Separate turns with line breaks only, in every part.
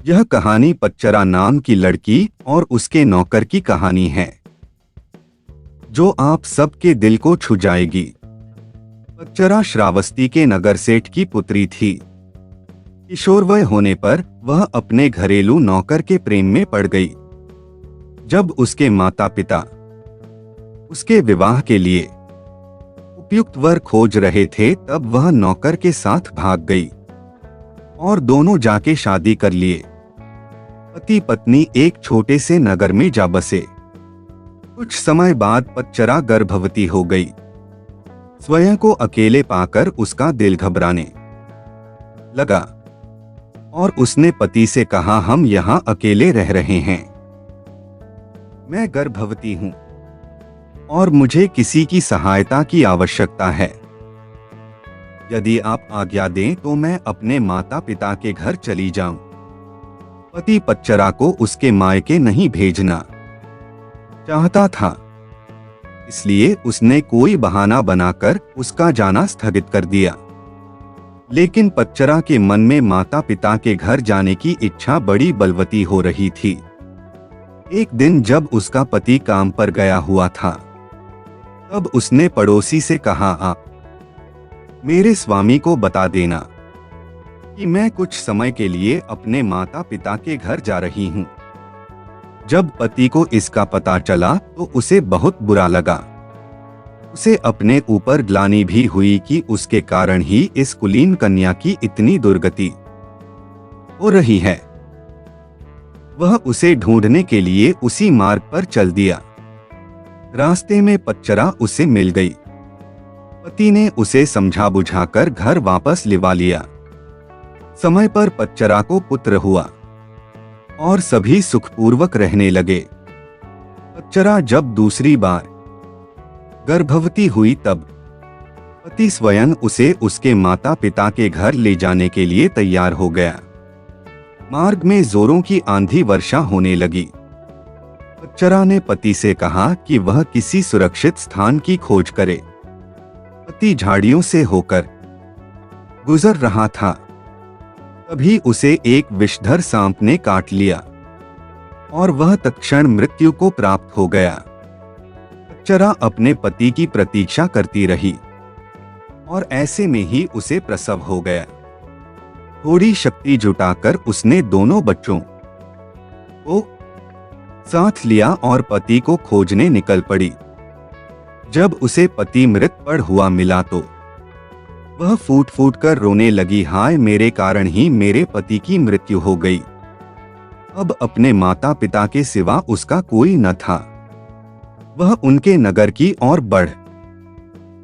यह कहानी पच्चरा नाम की लड़की और उसके नौकर की कहानी है, जो आप सबके दिल को छू जाएगी। पच्चरा श्रावस्ती के नगर सेठ की पुत्री थी। किशोरवय होने पर वह अपने घरेलू नौकर के प्रेम में पड़ गई। जब उसके माता पिता उसके विवाह के लिए उपयुक्त वर खोज रहे थे, तब वह नौकर के साथ भाग गई और दोनों जाके शादी कर लिए। पति पत्नी एक छोटे से नगर में जा बसे। कुछ समय बाद पच्चरा गर्भवती हो गई। स्वयं को अकेले पाकर उसका दिल घबराने लगा और उसने पति से कहा, हम यहाँ अकेले रह रहे हैं, मैं गर्भवती हूँ और मुझे किसी की सहायता की आवश्यकता है। यदि आप आज्ञा दें तो मैं अपने माता पिता के घर चली जाऊं। पति पच्चरा को उसके मायके नहीं भेजना चाहता था, इसलिए उसने कोई बहाना बनाकर उसका जाना स्थगित कर दिया। लेकिन पच्चरा के मन में माता पिता के घर जाने की इच्छा बड़ी बलवती हो रही थी। एक दिन जब उसका पति काम पर गया हुआ था, तब उसने पड़ोसी से कहा, आप मेरे स्वामी को बता देना कि मैं कुछ समय के लिए अपने माता पिता के घर जा रही हूँ। जब पति को इसका पता चला तो उसे बहुत बुरा लगा। उसे अपने ऊपर ग्लानि भी हुई कि उसके कारण ही इस कुलीन कन्या की इतनी दुर्गति हो रही है। वह उसे ढूंढने के लिए उसी मार्ग पर चल दिया। रास्ते में पच्चरा उसे मिल गई। पति ने उसे समझा बुझाकर घर वापस लिवा लिया। समय पर पच्चरा को पुत्र हुआ और सभी सुखपूर्वक रहने लगे। पच्चरा जब दूसरी बार गर्भवती हुई, तब पति स्वयं उसे उसके माता पिता के घर ले जाने के लिए तैयार हो गया। मार्ग में जोरों की आंधी वर्षा होने लगी। पच्चरा ने पति से कहा कि वह किसी सुरक्षित स्थान की खोज करे। पति झाड़ियों से होकर गुजर रहा था, तभी उसे एक विषधर सांप ने काट लिया और वह तत्क्षण मृत्यु को प्राप्त हो गया। पच्चरा अपने पति की प्रतीक्षा करती रही और ऐसे में ही उसे प्रसव हो गया। थोड़ी शक्ति जुटाकर उसने दोनों बच्चों को साथ लिया और पति को खोजने निकल पड़ी। जब उसे पति मृत पड़ा हुआ मिला तो वह फूट फूट कर रोने लगी, हाय मेरे कारण ही मेरे पति की मृत्यु हो गई। अब अपने माता पिता के सिवा उसका कोई न था। वह उनके नगर की ओर बढ़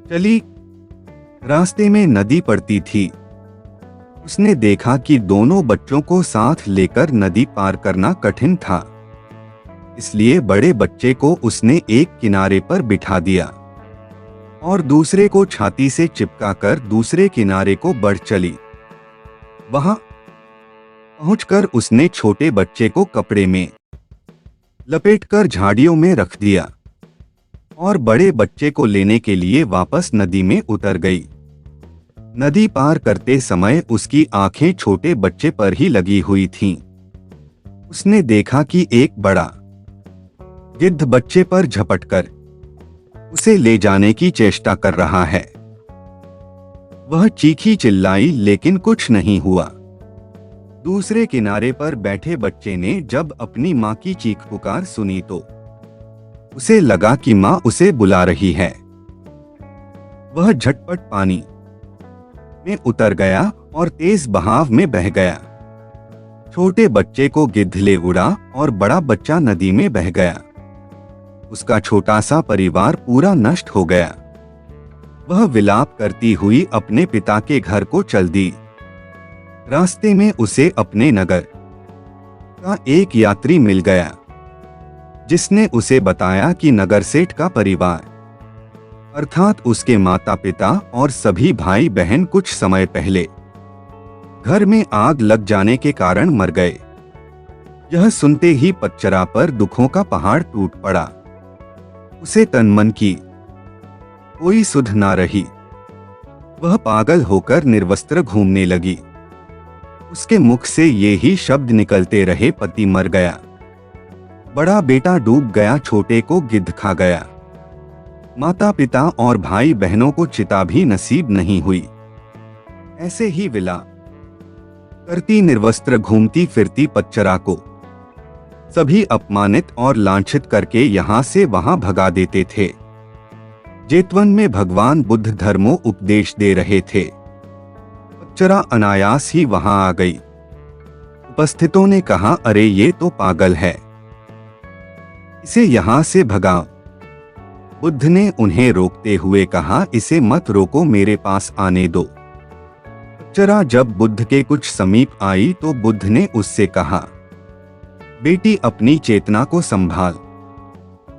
चली। रास्ते में नदी पड़ती थी। उसने देखा कि दोनों बच्चों को साथ लेकर नदी पार करना कठिन था, इसलिए बड़े बच्चे को उसने एक किनारे पर बिठा दिया और दूसरे को छाती से चिपकाकर दूसरे किनारे को बढ़ चली। वहां पहुंचकर उसने छोटे बच्चे को कपड़े में लपेटकर झाड़ियों में रख दिया और बड़े बच्चे को लेने के लिए वापस नदी में उतर गई। नदी पार करते समय उसकी आंखें छोटे बच्चे पर ही लगी हुई थीं। उसने देखा कि एक बड़ा गिद्ध बच्चे पर झपटकर उसे ले जाने की चेष्टा कर रहा है। वह चीखी चिल्लाई, लेकिन कुछ नहीं हुआ। दूसरे किनारे पर बैठे बच्चे ने जब अपनी मां की चीख पुकार सुनी तो उसे लगा कि मां उसे बुला रही है। वह झटपट पानी में उतर गया और तेज बहाव में बह गया। छोटे बच्चे को गिद्ध ले उड़ा और बड़ा बच्चा नदी में बह गया। उसका छोटा सा परिवार पूरा नष्ट हो गया। वह विलाप करती हुई अपने पिता के घर को चल दी। रास्ते में उसे अपने नगर का एक यात्री मिल गया, जिसने उसे बताया कि नगर सेठ का परिवार अर्थात उसके माता पिता और सभी भाई बहन कुछ समय पहले घर में आग लग जाने के कारण मर गए। यह सुनते ही पच्चरा पर दुखों का पहाड़ टूट पड़ा। उसे तन मन की कोई सुध ना रही। वह पागल होकर निर्वस्त्र घूमने लगी। उसके मुख से ये ही शब्द निकलते रहे, पति मर गया, बड़ा बेटा डूब गया, छोटे को गिद्ध खा गया, माता पिता और भाई बहनों को चिता भी नसीब नहीं हुई। ऐसे ही विला करती निर्वस्त्र घूमती फिरती पच्चरा को सभी अपमानित और लांछित करके यहाँ से वहां भगा देते थे। जेतवन में भगवान बुद्ध धर्मो उपदेश दे रहे थे। पच्चरा अनायास ही वहां आ गई। उपस्थितों ने कहा, अरे ये तो पागल है, इसे यहां से भगाओ। बुद्ध ने उन्हें रोकते हुए कहा, इसे मत रोको, मेरे पास आने दो। पच्चरा जब बुद्ध के कुछ समीप आई तो बुद्ध ने उससे कहा, बेटी अपनी चेतना को संभाल।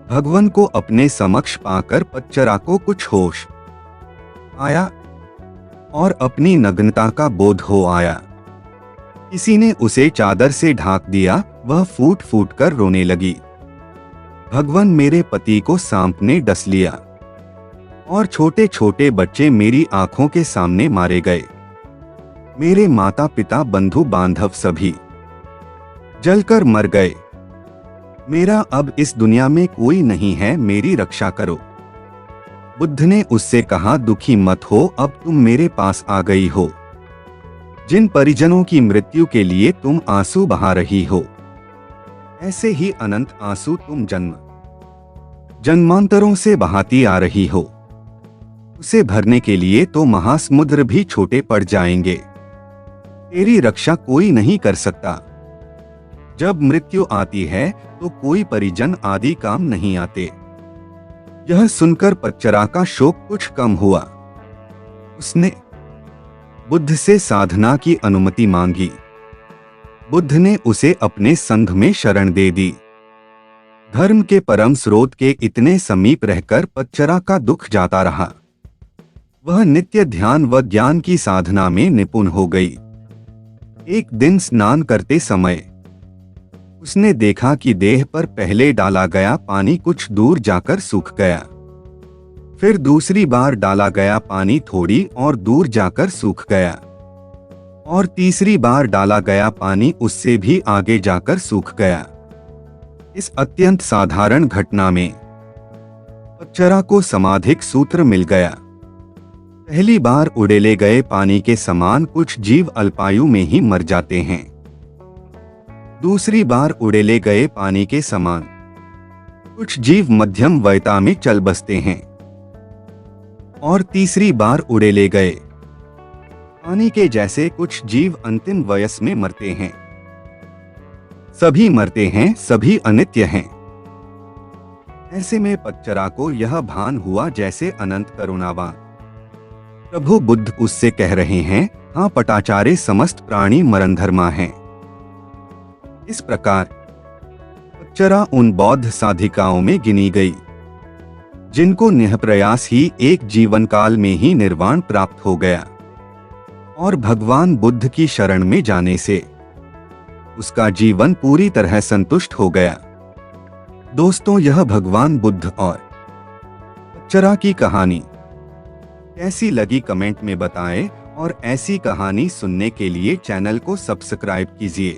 भगवान को अपने समक्ष पाकर पच्चरा को कुछ होश आया और अपनी नग्नता का बोध हो आया। किसी ने उसे चादर से ढांक दिया, वह फूट फूट कर रोने लगी। भगवान, मेरे पति को सांप ने डस लिया और छोटे छोटे बच्चे मेरी आंखों के सामने मारे गए। मेरे माता पिता बंधु बांधव सभी जलकर मर गए। मेरा अब इस दुनिया में कोई नहीं है, मेरी रक्षा करो। बुद्ध ने उससे कहा, दुखी मत हो, अब तुम मेरे पास आ गई हो। जिन परिजनों की मृत्यु के लिए तुम आंसू बहा रही हो, ऐसे ही अनंत आंसू तुम जन्मांतरों से बहाती आ रही हो। उसे भरने के लिए तो महासमुद्र भी छोटे पड़ जाएंगे। तेरी रक्षा कोई नहीं कर सकता। जब मृत्यु आती है तो कोई परिजन आदि काम नहीं आते। यह सुनकर पच्चरा का शोक कुछ कम हुआ। उसने बुद्ध से साधना की अनुमति मांगी। बुद्ध ने उसे अपने संघ में शरण दे दी। धर्म के परम स्रोत के इतने समीप रहकर पच्चरा का दुख जाता रहा। वह नित्य ध्यान व ज्ञान की साधना में निपुण हो गई। एक दिन स्नान करते समय उसने देखा कि देह पर पहले डाला गया पानी कुछ दूर जाकर सूख गया। फिर दूसरी बार डाला गया पानी थोड़ी और दूर जाकर सूख गया और तीसरी बार डाला गया पानी उससे भी आगे जाकर सूख गया। इस अत्यंत साधारण घटना में पच्चरा को समाधिक सूत्र मिल गया। पहली बार उड़ेले गए पानी के समान कुछ जीव अल्पायु में ही मर जाते हैं। दूसरी बार उड़ेले गए पानी के समान कुछ जीव मध्यम वयता में चल बसते हैं और तीसरी बार उड़ेले गए पानी के जैसे कुछ जीव अंतिम वयस में मरते हैं। सभी मरते हैं, सभी अनित्य हैं। ऐसे में पच्चरा को यह भान हुआ जैसे अनंत करुणावान प्रभु बुद्ध उससे कह रहे हैं, हाँ पटाचारे समस्त प्राणी मरणधर्मा हैं। इस प्रकार पच्चरा उन बौद्ध साधिकाओं में गिनी गई जिनको निःप्रयास ही एक जीवन काल में ही निर्वाण प्राप्त हो गया और भगवान बुद्ध की शरण में जाने से उसका जीवन पूरी तरह संतुष्ट हो गया। दोस्तों, यह भगवान बुद्ध और पच्चरा की कहानी कैसी लगी कमेंट में बताएं और ऐसी कहानी सुनने के लिए चैनल को सब्सक्राइब कीजिए।